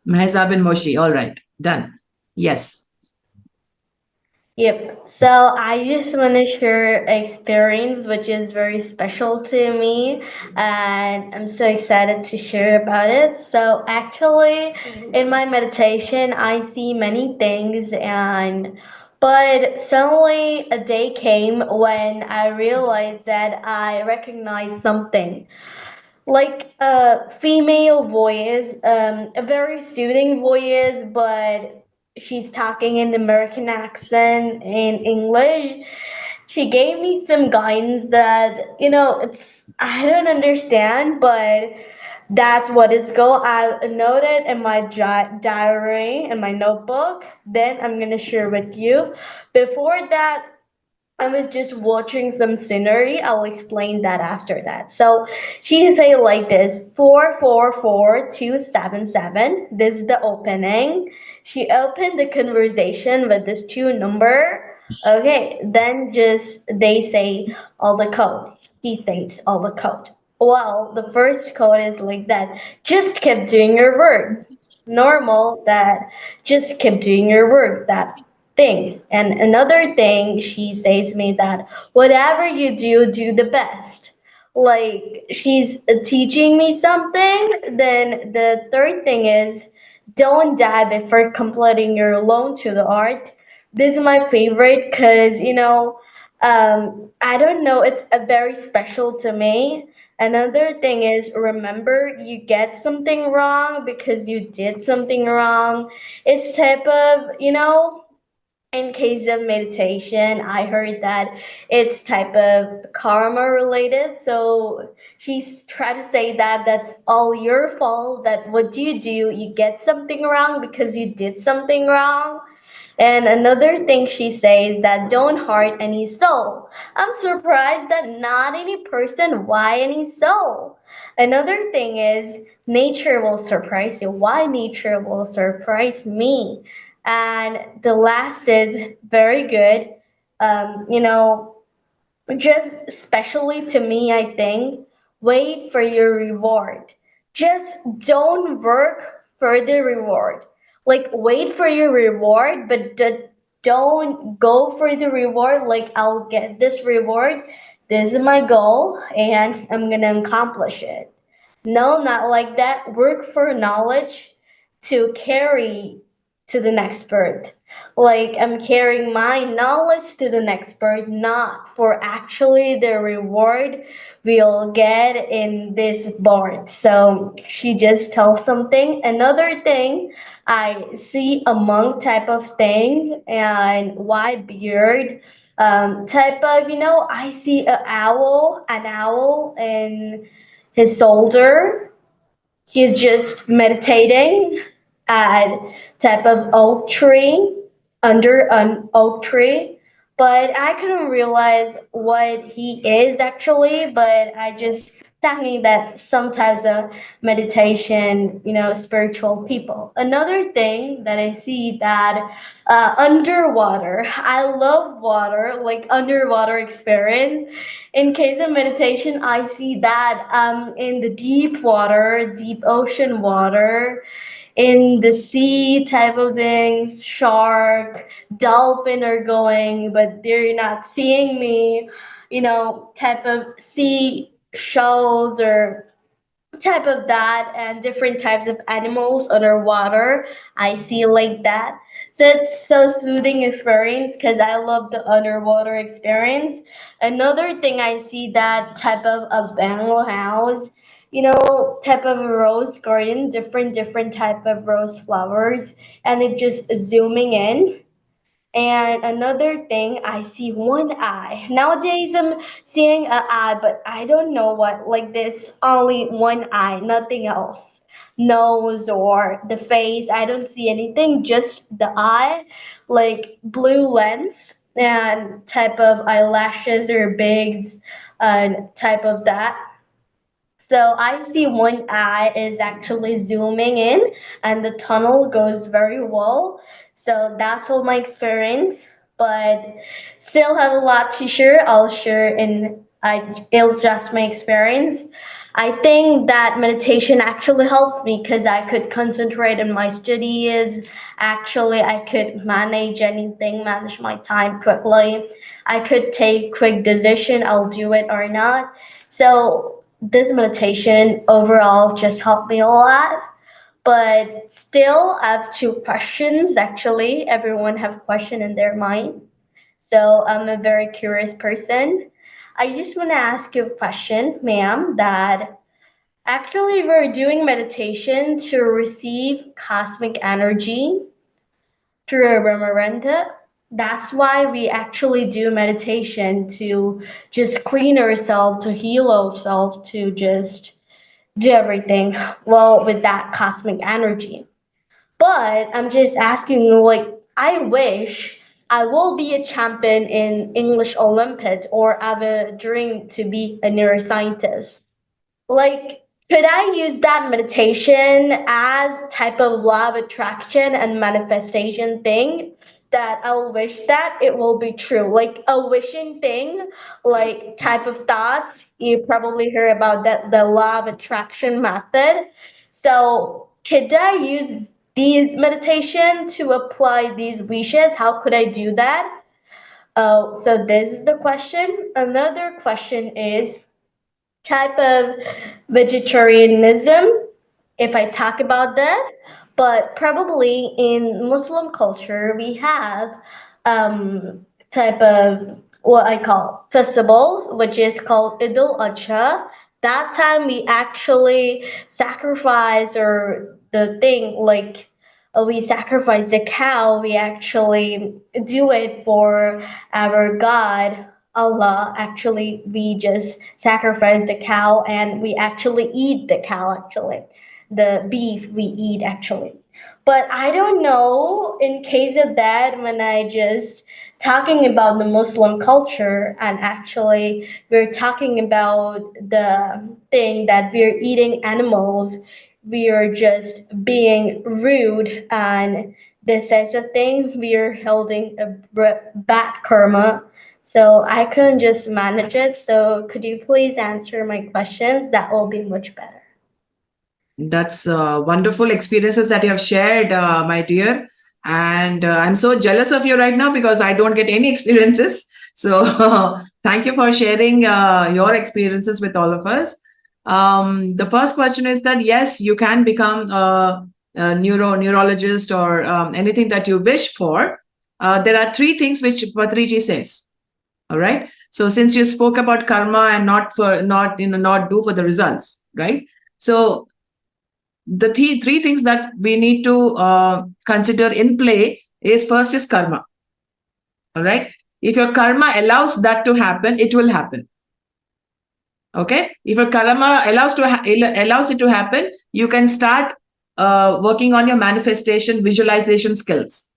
Mehzabin Mowshi. All right, done. Yes. Yep. So I just want to share an experience which is very special to me, and I'm so excited to share about it. So actually, in my meditation, I see many things, and but suddenly a day came when I realized that I recognized something like a female voice, a very soothing voice, but she's talking in American accent in English. She gave me some guidance that, it's, I don't understand, but that's what it's go. I note it in my diary, in my notebook. Then I'm gonna share with you. Before that, I was just watching some scenery. I'll explain that after that. So she say like this 444277. This is the opening. She opened the conversation with this two number. Okay, then just they say all the code. He says all the code. Well, the first code is like that. Just keep doing your work. Normal that just keep doing your work. That thing. And another thing, she says to me that whatever you do, do the best. Like she's teaching me something. Then the third thing is don't die before completing your loan to the art. This is my favorite because, I don't know, it's a very special to me. Another thing is remember you get something wrong because you did something wrong. It's type of, in case of meditation, I heard that it's type of karma related. So she's trying to say that that's all your fault. That what do, you get something wrong because you did something wrong. And another thing she says that don't hurt any soul. I'm surprised that not any person, why any soul? Another thing is nature will surprise you. Why nature will surprise me? And the last is very good. You know, just especially to me, I think, wait for your reward. Just don't work for the reward. Like, wait for your reward, but don't go for the reward. Like, I'll get this reward. This is my goal, and I'm gonna accomplish it. No, not like that. Work for knowledge to carry to the next birth. Like I'm carrying my knowledge to the next birth, not for actually the reward we'll get in this birth. So she just tells something. Another thing, I see a monk type of thing and white beard type of, I see an owl in his shoulder. He's just meditating at type of oak tree, under an oak tree. But I couldn't realize what he is actually, but I just thinking that sometimes of meditation, spiritual people. Another thing that I see that underwater, I love water, like underwater experience. In case of meditation, I see that in the deep water, deep ocean water, in the sea type of things, shark, dolphin are going, but they're not seeing me, type of sea shows or type of that, and different types of animals underwater. I see like that. So it's so soothing experience because I love the underwater experience. Another thing I see that type of a bungalow house, type of a rose garden, different type of rose flowers, and it just zooming in. And another thing, I see one eye. Nowadays, I'm seeing an eye, but I don't know what, like this, only one eye, nothing else. Nose or the face, I don't see anything, just the eye, like blue lens and type of eyelashes or bigs, and type of that. So I see one eye is actually zooming in and the tunnel goes very well. So that's all my experience, but still have a lot to share. I'll share in it'll just my experience. I think that meditation actually helps me because I could concentrate on my studies. Actually, I could manage anything, manage my time quickly. I could take quick decision, I'll do it or not. So this meditation overall just helped me a lot. But still, I have two questions. Actually, everyone have question in their mind. So I'm a very curious person. I just want to ask you a question, ma'am, that actually we're doing meditation to receive cosmic energy through a Brahmaranta. That's why we actually do meditation to just clean ourselves, to heal ourselves, to just do everything well with that cosmic energy. But I'm just asking, like, I wish I will be a champion in English Olympiads or have a dream to be a neuroscientist. Like, could I use that meditation as type of law of attraction and manifestation thing that I'll wish that it will be true? Like a wishing thing, like type of thoughts. You probably heard about that the law of attraction method. So could I use these meditation to apply these wishes? How could I do that? So this is the question. Another question is type of vegetarianism, if I talk about that. But probably in Muslim culture, we have type of what I call festivals, which is called Idul Adha. That time we actually sacrifice or the thing like we sacrifice the cow. We actually do it for our God Allah. Actually, we just sacrifice the cow and we actually eat the cow, actually. The beef we eat, actually. But I don't know, in case of that, when I just talking about the Muslim culture and actually we're talking about the thing that we're eating animals, we are just being rude and this types of thing, we are holding a bad karma. So I couldn't just manage it. So could you please answer my questions? That will be much better. That's wonderful experiences that you have shared, my dear. And I'm so jealous of you right now because I don't get any experiences. So thank you for sharing your experiences with all of us. The first question is that, yes, you can become a neurologist or anything that you wish for. There are three things which Patriji says. All right. So since you spoke about karma and not do for the results, right? So the three things that we need to consider in play is first is karma. All right. If your karma allows that to happen, it will happen. Okay. If your karma allows it to happen, you can start working on your manifestation, visualization skills.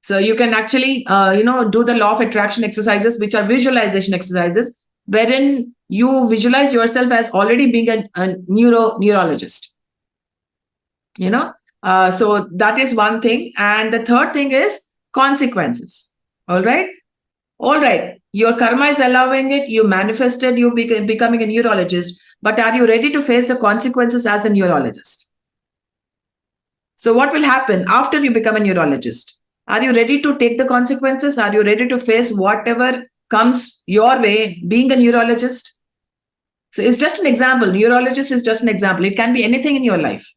So you can actually, do the law of attraction exercises, which are visualization exercises, wherein you visualize yourself as already being a neurologist. So that is one thing. And the third thing is consequences. All right. Your karma is allowing it. You manifested you becoming a neurologist, but are you ready to face the consequences as a neurologist? So what will happen after you become a neurologist? Are you ready to take the consequences? Are you ready to face whatever comes your way being a neurologist? So it's just an example. Neurologist is just an example. It can be anything in your life.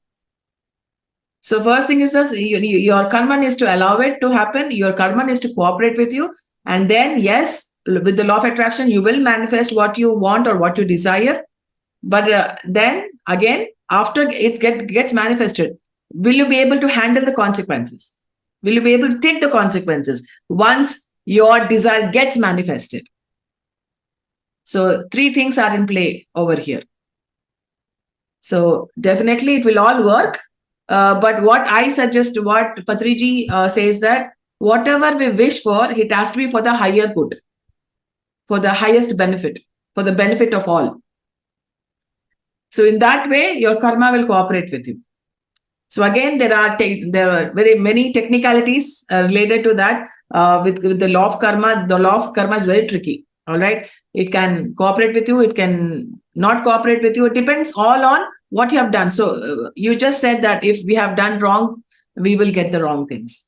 So first thing is your karma needs to allow it to happen. Your karma needs to cooperate with you. And then, yes, with the law of attraction, you will manifest what you want or what you desire. But then again, after it gets manifested, will you be able to handle the consequences? Will you be able to take the consequences once your desire gets manifested? So three things are in play over here. So definitely it will all work. But what I suggest, what Patriji says that whatever we wish for, it has to be for the higher good, for the highest benefit, for the benefit of all. So in that way, your karma will cooperate with you. So again, there are very many technicalities related to that. With the law of karma, the law of karma is very tricky. All right. It can cooperate with you. It can not cooperate with you. It depends all on what you have done. So you just said that if we have done wrong, we will get the wrong things.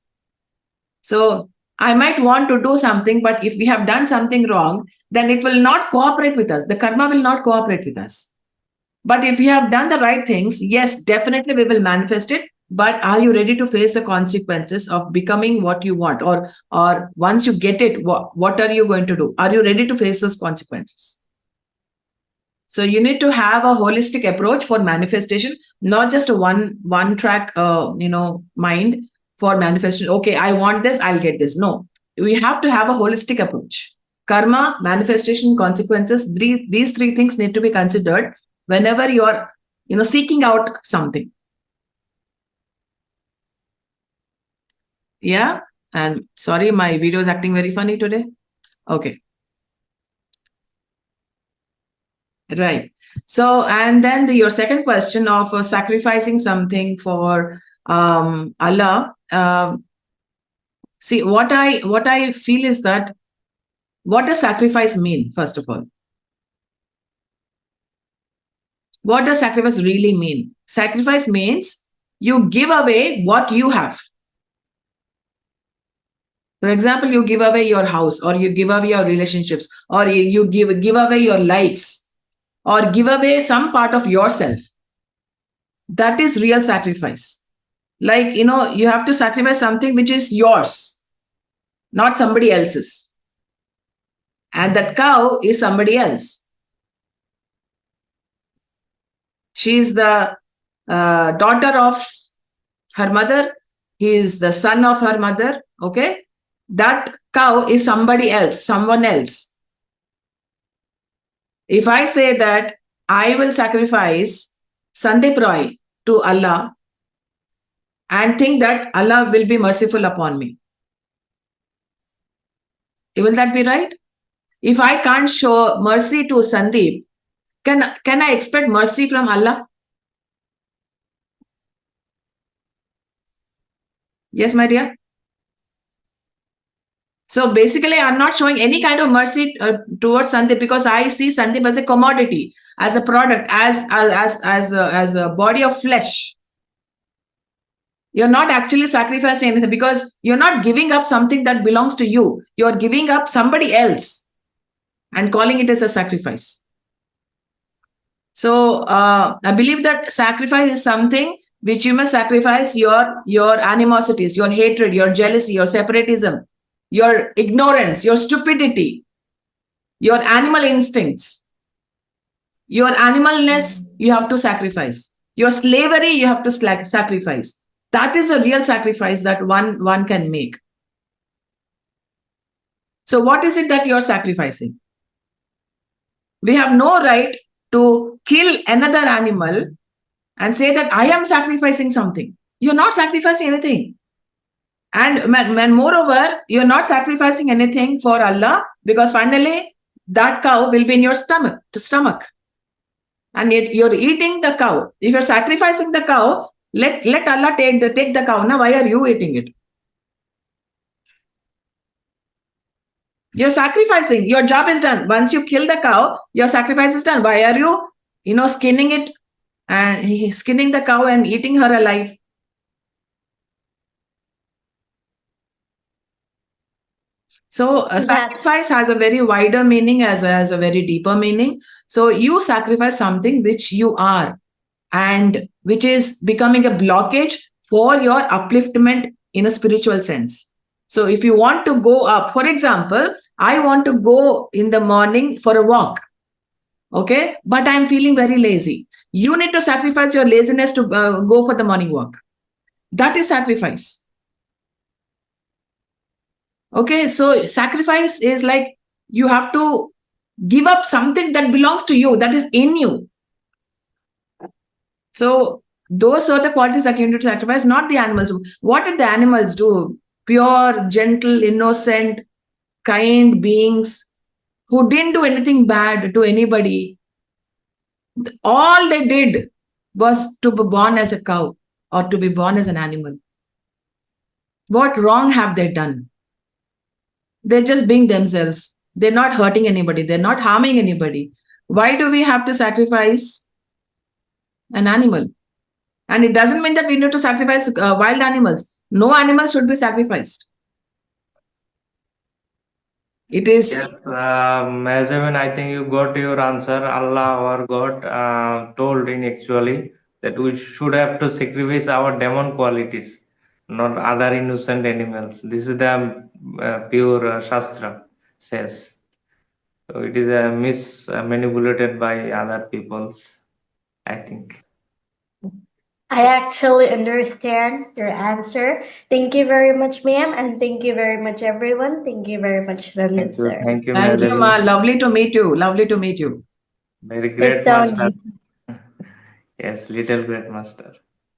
So I might want to do something, but if we have done something wrong, then it will not cooperate with us. The karma will not cooperate with us. But if we have done the right things, yes, definitely we will manifest it. But are you ready to face the consequences of becoming what you want? Or once you get it, what are you going to do? Are you ready to face those consequences? So you need to have a holistic approach for manifestation, not just a one track, mind for manifestation. Okay, I want this, I'll get this. No, we have to have a holistic approach. Karma, manifestation, consequences, these three things need to be considered whenever you're, seeking out something. Yeah. And sorry, my video is acting very funny today. Okay. Right. So, and then your second question of sacrificing something for Allah. See, what I feel is that, what does sacrifice mean, first of all? What does sacrifice really mean? Sacrifice means you give away what you have. For example, you give away your house, or you give away your relationships, or you give away your likes, or give away some part of yourself. That is real sacrifice. Like, you have to sacrifice something which is yours, not somebody else's. And that cow is somebody else. She is the daughter of her mother. He is the son of her mother. Okay. That cow is somebody else, someone else. If I say that I will sacrifice Sandeep Roy to Allah and think that Allah will be merciful upon me, will that be right? If I can't show mercy to Sandeep, can I expect mercy from Allah? Yes, my dear. So basically, I'm not showing any kind of mercy towards Sandeep, because I see Sandeep as a commodity, as a product, as a body of flesh. You're not actually sacrificing anything, because you're not giving up something that belongs to you. You're giving up somebody else and calling it as a sacrifice. So I believe that sacrifice is something which you must sacrifice your animosities, your hatred, your jealousy, your separatism, your ignorance, your stupidity, your animal instincts, your animalness, you have to sacrifice. Your slavery, you have to sacrifice. That is a real sacrifice that one can make. So what is it that you're sacrificing? We have no right to kill another animal and say that I am sacrificing something. You're not sacrificing anything. And moreover, you're not sacrificing anything for Allah, because finally that cow will be in your stomach. And you're eating the cow. If you're sacrificing the cow, let Allah take the cow. Now, why are you eating it? You're sacrificing. Your job is done. Once you kill the cow, your sacrifice is done. Why are you, skinning it and skinning the cow and eating her alive? So a sacrifice has a very wider meaning, as a very deeper meaning. So you sacrifice something which you are, and which is becoming a blockage for your upliftment in a spiritual sense. So if you want to go up, for example, I want to go in the morning for a walk. Okay, but I'm feeling very lazy. You need to sacrifice your laziness to go for the morning walk. That is sacrifice. Okay, so sacrifice is like you have to give up something that belongs to you, that is in you. So those are the qualities that you need to sacrifice, not the animals. What did the animals do? Pure, gentle, innocent, kind beings who didn't do anything bad to anybody. All they did was to be born as a cow or to be born as an animal. What wrong have they done? They're just being themselves. They're not hurting anybody. They're not harming anybody. Why do we have to sacrifice an animal? And it doesn't mean that we need to sacrifice wild animals. No animals should be sacrificed. It is. Yes, Mehzabin, I think you got your answer. Allah, our God, told in actually that we should have to sacrifice our demon qualities, not other innocent animals. This is the pure Shastra says. So it is manipulated by other peoples, I think. I actually understand your answer. Thank you very much, ma'am, and thank you very much, everyone. Thank you very much, Ranjit sir. Thank you, Thank you, Mehzabin. Ma. Lovely to meet you. Lovely to meet you. Very It's great so master. nice. Yes, little great master.